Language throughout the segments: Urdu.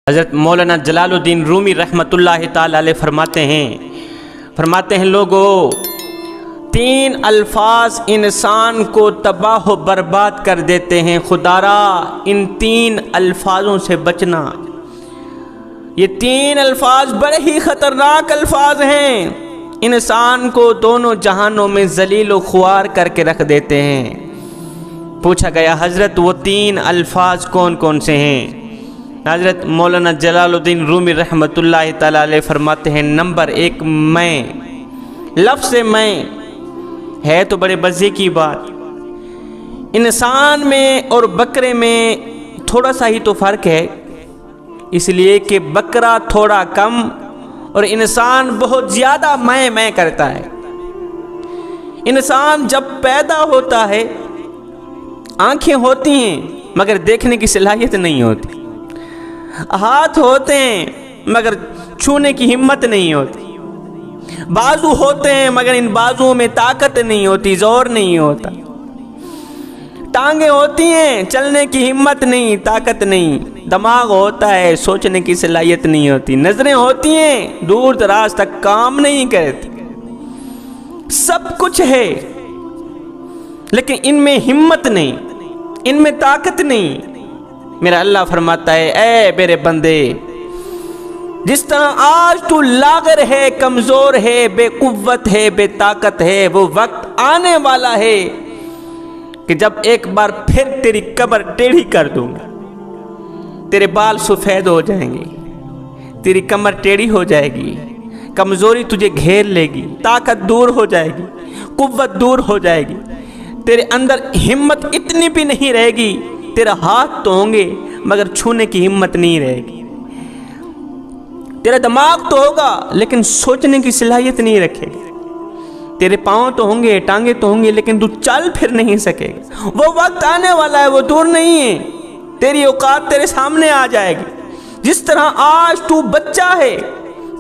حضرت مولانا جلال الدین رومی رحمۃ اللہ تعالی علیہ فرماتے ہیں لوگو، 3 الفاظ انسان کو تباہ و برباد کر دیتے ہیں، خدا را ان 3 الفاظوں سے بچنا۔ یہ 3 الفاظ بڑے ہی خطرناک الفاظ ہیں، انسان کو دونوں جہانوں میں ذلیل و خوار کر کے رکھ دیتے ہیں۔ پوچھا گیا حضرت وہ 3 الفاظ کون کون سے ہیں؟ حضرت مولانا جلال الدین رومی رحمۃ اللہ تعالی علیہ فرماتے ہیں، نمبر 1 میں۔ لفظ میں ہے تو بڑے مزے کی بات، انسان میں اور بکرے میں تھوڑا سا ہی تو فرق ہے، اس لیے کہ بکرا تھوڑا کم اور انسان بہت زیادہ میں کرتا ہے۔ انسان جب پیدا ہوتا ہے آنکھیں ہوتی ہیں مگر دیکھنے کی صلاحیت نہیں ہوتی، ہاتھ ہوتے ہیں مگر چھونے کی ہمت نہیں ہوتی، بازو ہوتے ہیں مگر ان بازوؤں میں طاقت نہیں ہوتی، زور نہیں ہوتا، ٹانگیں ہوتی ہیں چلنے کی ہمت نہیں، طاقت نہیں، دماغ ہوتا ہے سوچنے کی صلاحیت نہیں ہوتی، نظریں ہوتی ہیں دور دراز تک کام نہیں کرتی، سب کچھ ہے لیکن ان میں ہمت نہیں، ان میں طاقت نہیں۔ میرا اللہ فرماتا ہے، اے میرے بندے، جس طرح آج تو لاغر ہے، کمزور ہے، بے قوت ہے، بے طاقت ہے، وہ وقت آنے والا ہے کہ جب ایک بار پھر تیری کمر ٹیڑھی کر دوں گا، تیرے بال سفید ہو جائیں گے، تیری کمر ٹیڑھی ہو جائے گی، کمزوری تجھے گھیر لے گی، طاقت دور ہو جائے گی، قوت دور ہو جائے گی، تیرے اندر ہمت اتنی بھی نہیں رہے گی، تیرا ہاتھ تو ہوں گے مگر چھونے کی ہمت نہیں رہے گی، تیرا دماغ تو ہوگا لیکن سوچنے کی صلاحیت نہیں رکھے گا، تیرے پاؤں تو ہوں گے، ٹانگیں تو ہوں گے لیکن تو چل پھر نہیں سکے گا۔ وہ وقت آنے والا ہے، وہ دور نہیں ہے، تیری اوقات تیرے سامنے آ جائے گی۔ جس طرح آج تو بچہ ہے،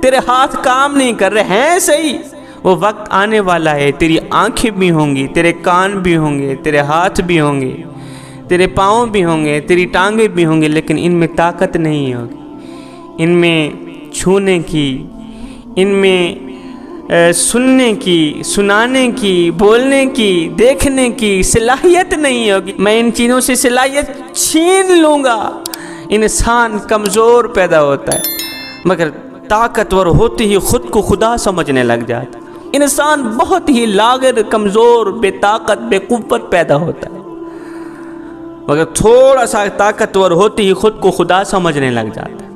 تیرے ہاتھ کام نہیں کر رہے ہیں صحیح، وہ وقت آنے والا ہے، تیری آنکھیں بھی ہوں گی، تیرے کان بھی ہوں گے، تیرے ہاتھ بھی ہوں گے، تیرے پاؤں بھی ہوں گے، تیری ٹانگیں بھی ہوں گے، لیکن ان میں طاقت نہیں ہوگی، ان میں چھونے کی، ان میں سننے کی، سنانے کی، بولنے کی، دیکھنے کی صلاحیت نہیں ہوگی۔ میں ان چیزوں سے صلاحیت چھین لوں گا۔ انسان کمزور پیدا ہوتا ہے مگر طاقتور ہوتے ہی خود کو خدا سمجھنے لگ جاتا ہے۔ انسان بہت ہی لاغر، کمزور، بے طاقت، بے قوت پیدا ہوتا ہے مگر تھوڑا سا طاقتور ہوتے ہی خود کو خدا سمجھنے لگ جاتا ہے۔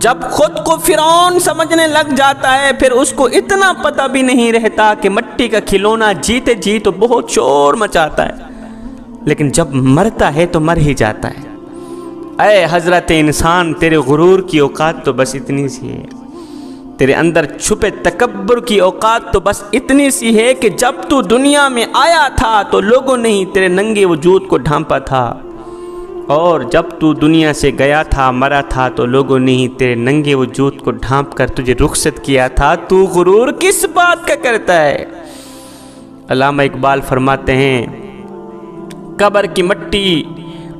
جب خود کو فرعون سمجھنے لگ جاتا ہے پھر اس کو اتنا پتہ بھی نہیں رہتا کہ مٹی کا کھلونا جیتے جی تو بہت شور مچاتا ہے لیکن جب مرتا ہے تو مر ہی جاتا ہے۔ اے حضرت انسان، تیرے غرور کی اوقات تو بس اتنی سی ہے، تیرے اندر چھپے تکبر کی اوقات تو بس اتنی سی ہے کہ جب تو دنیا میں آیا تھا تو لوگوں نے ہی تیرے ننگے وجود کو ڈھانپا تھا، اور جب تو دنیا سے گیا تھا، مرا تھا، تو لوگوں نے ہی تیرے ننگے وجود کو ڈھانپ کر تجھے رخصت کیا تھا۔ تو غرور کس بات کا کرتا ہے؟ علامہ اقبال فرماتے ہیں، قبر کی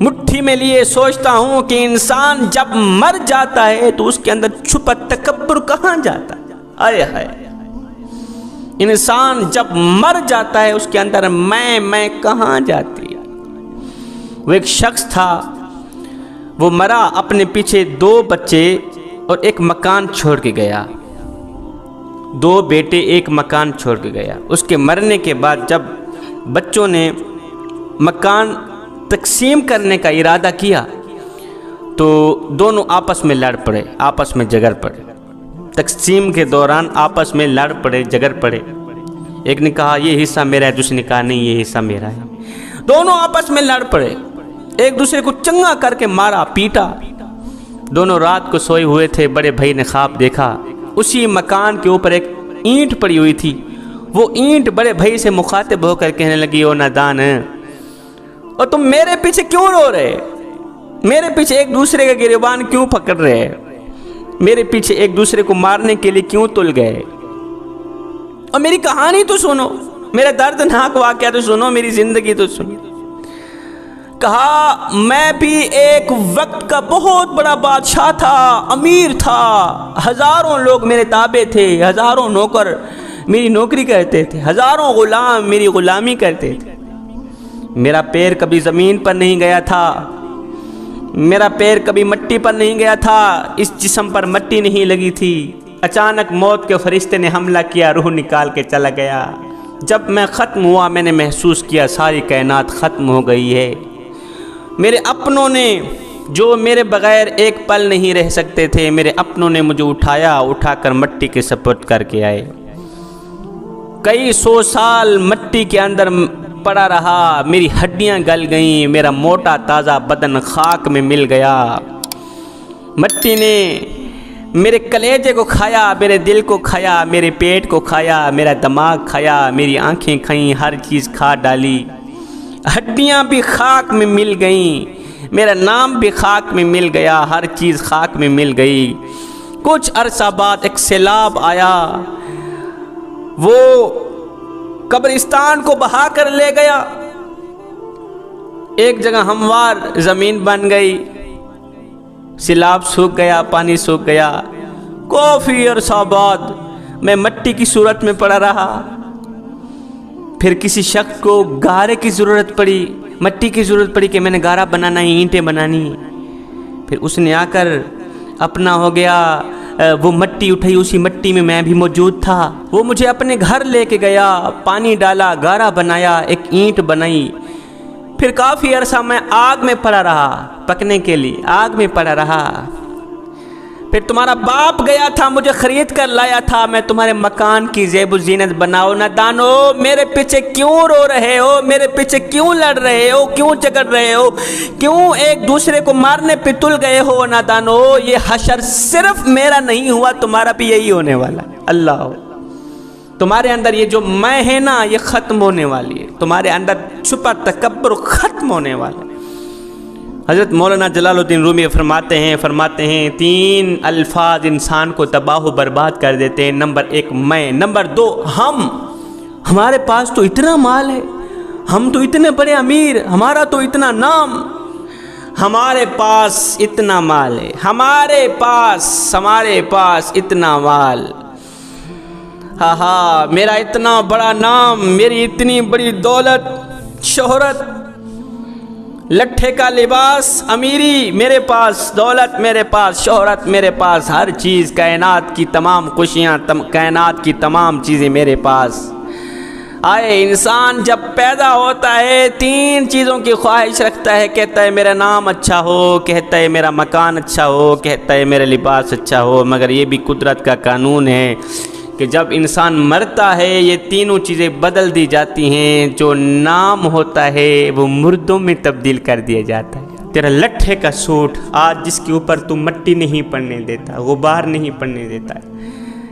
مٹھی میں لیے سوچتا ہوں کہ انسان جب مر جاتا ہے تو اس کے اندر چھپا تکبر کہاں جاتا ہے؟ آئے ہائے، انسان جب مر جاتا ہے اس کے اندر میں کہاں جاتی ہے؟ وہ ایک شخص تھا، وہ مرا، اپنے پیچھے 2 بچے اور ایک مکان چھوڑ کے گیا، 2 بیٹے، ایک مکان چھوڑ کے گیا۔ اس کے مرنے کے بعد جب بچوں نے مکان تقسیم کرنے کا ارادہ کیا تو دونوں آپس میں لڑ پڑے، آپس میں جھگڑ پڑے، تقسیم کے دوران آپس میں لڑ پڑے، جھگڑ پڑے۔ ایک نے کہا یہ حصہ میرا ہے، دوسرے نے کہا نہیں یہ حصہ میرا ہے، دونوں آپس میں لڑ پڑے، ایک دوسرے کو چنگا کر کے مارا، پیٹا۔ دونوں رات کو سوئے ہوئے تھے، بڑے بھائی نے خواب دیکھا، اسی مکان کے اوپر ایک اینٹ پڑی ہوئی تھی، وہ اینٹ بڑے بھائی سے مخاطب ہو کر کہنے لگی، او نادان ہے، اور تم میرے پیچھے کیوں رو رہے؟ میرے پیچھے ایک دوسرے کا گریبان کیوں پکڑ رہے؟ میرے پیچھے ایک دوسرے کو مارنے کے لیے کیوں تل گئے؟ اور میری کہانی تو سنو، میرا دردناک واقعہ تو سنو، میری زندگی تو سنو۔ کہا میں بھی ایک وقت کا بہت بڑا بادشاہ تھا، امیر تھا، ہزاروں لوگ میرے تابع تھے، ہزاروں نوکر میری نوکری کرتے تھے، ہزاروں غلام میری غلامی کرتے تھے۔ میرا پیر کبھی زمین پر نہیں گیا تھا، میرا پیر کبھی مٹی پر نہیں گیا تھا، اس جسم پر مٹی نہیں لگی تھی۔ اچانک موت کے فرشتے نے حملہ کیا، روح نکال کے چلا گیا۔ جب میں ختم ہوا میں نے محسوس کیا ساری کائنات ختم ہو گئی ہے۔ میرے اپنوں نے جو میرے بغیر ایک پل نہیں رہ سکتے تھے، میرے اپنوں نے مجھے اٹھا کر مٹی کے سپرد کر کے آئے۔ کئی سو سال مٹی کے اندر پڑا رہا، میری ہڈیاں گل گئیں، میرا موٹا تازہ بدن خاک میں مل گیا۔ مٹی نے میرے کلیجے کو کھایا، میرے دل کو کھایا، میرے پیٹ کو کھایا، میرا دماغ کھایا، میری آنکھیں کھائیں، ہر چیز کھا ڈالی۔ ہڈیاں بھی خاک میں مل گئیں، میرا نام بھی خاک میں مل گیا، ہر چیز خاک میں مل گئی۔ کچھ عرصہ بعد ایک سیلاب آیا، وہ قبرستان کو بہا کر لے گیا۔ ایک جگہ ہموار زمین بن گئی، سیلاب سوکھ گیا، پانی سوکھ گیا۔ کافی عرصہ بعد میں مٹی کی صورت میں پڑا رہا۔ پھر کسی شخص کو گارے کی ضرورت پڑی، مٹی کی ضرورت پڑی کہ میں نے گارا بنانا ہے، اینٹیں بنانی۔ پھر اس نے آ کر اپنا ہو گیا، وہ مٹی اٹھائی، اسی مٹی میں میں بھی موجود تھا۔ وہ مجھے اپنے گھر لے کے گیا، پانی ڈالا، گارا بنایا، ایک اینٹ بنائی۔ پھر کافی عرصہ میں آگ میں پڑا رہا، پکنے کے لیے آگ میں پڑا رہا۔ پھر تمہارا باپ گیا تھا، مجھے خرید کر لایا تھا، میں تمہارے مکان کی زیب و زینت بناؤ۔ نادانو میرے پیچھے کیوں رو رہے ہو؟ میرے پیچھے کیوں لڑ رہے ہو؟ کیوں جھگڑ رہے ہو؟ کیوں ایک دوسرے کو مارنے پہ تل گئے ہو؟ نادانو یہ حشر صرف میرا نہیں ہوا، تمہارا بھی یہی ہونے والا ہے۔ اللہ تمہارے اندر یہ جو میں ہے نا، یہ ختم ہونے والی ہے۔ تمہارے اندر چھپا تکبر ختم ہونے والا ہے۔ حضرت مولانا جلال الدین رومی فرماتے ہیں 3 الفاظ انسان کو تباہ و برباد کر دیتے ہیں۔ نمبر 1 میں، نمبر 2 ہمارے پاس تو اتنا مال ہے، ہم تو اتنے بڑے امیر، ہمارا تو اتنا نام، ہمارے پاس اتنا مال ہے، ہمارے پاس اتنا مال، ہاں میرا اتنا بڑا نام، میری اتنی بڑی دولت، شہرت، لٹھے کا لباس، امیری میرے پاس، دولت میرے پاس، شہرت میرے پاس، ہر چیز، کائنات کی تمام خوشیاں، کائنات کی تمام چیزیں میرے پاس۔ آئے انسان جب پیدا ہوتا ہے 3 چیزوں کی خواہش رکھتا ہے، کہتا ہے میرا نام اچھا ہو، کہتا ہے میرا مکان اچھا ہو، کہتا ہے میرا لباس اچھا ہو، مگر یہ بھی قدرت کا قانون ہے کہ جب انسان مرتا ہے یہ تینوں چیزیں بدل دی جاتی ہیں۔ جو نام ہوتا ہے وہ مردوں میں تبدیل کر دیا جاتا ہے۔ تیرا لٹھے کا سوٹ آج جس کے اوپر تو مٹی نہیں پڑنے دیتا، غبار نہیں پڑنے دیتا،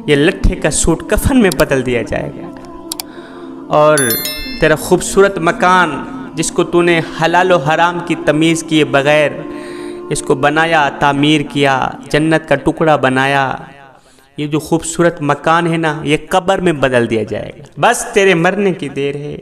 یہ لٹھے کا سوٹ کفن میں بدل دیا جائے گا۔ اور تیرا خوبصورت مکان جس کو تو نے حلال و حرام کی تمیز کیے بغیر اس کو بنایا، تعمیر کیا، جنت کا ٹکڑا بنایا، یہ جو خوبصورت مکان ہے نا، یہ قبر میں بدل دیا جائے گا۔ بس تیرے مرنے کی دیر ہے۔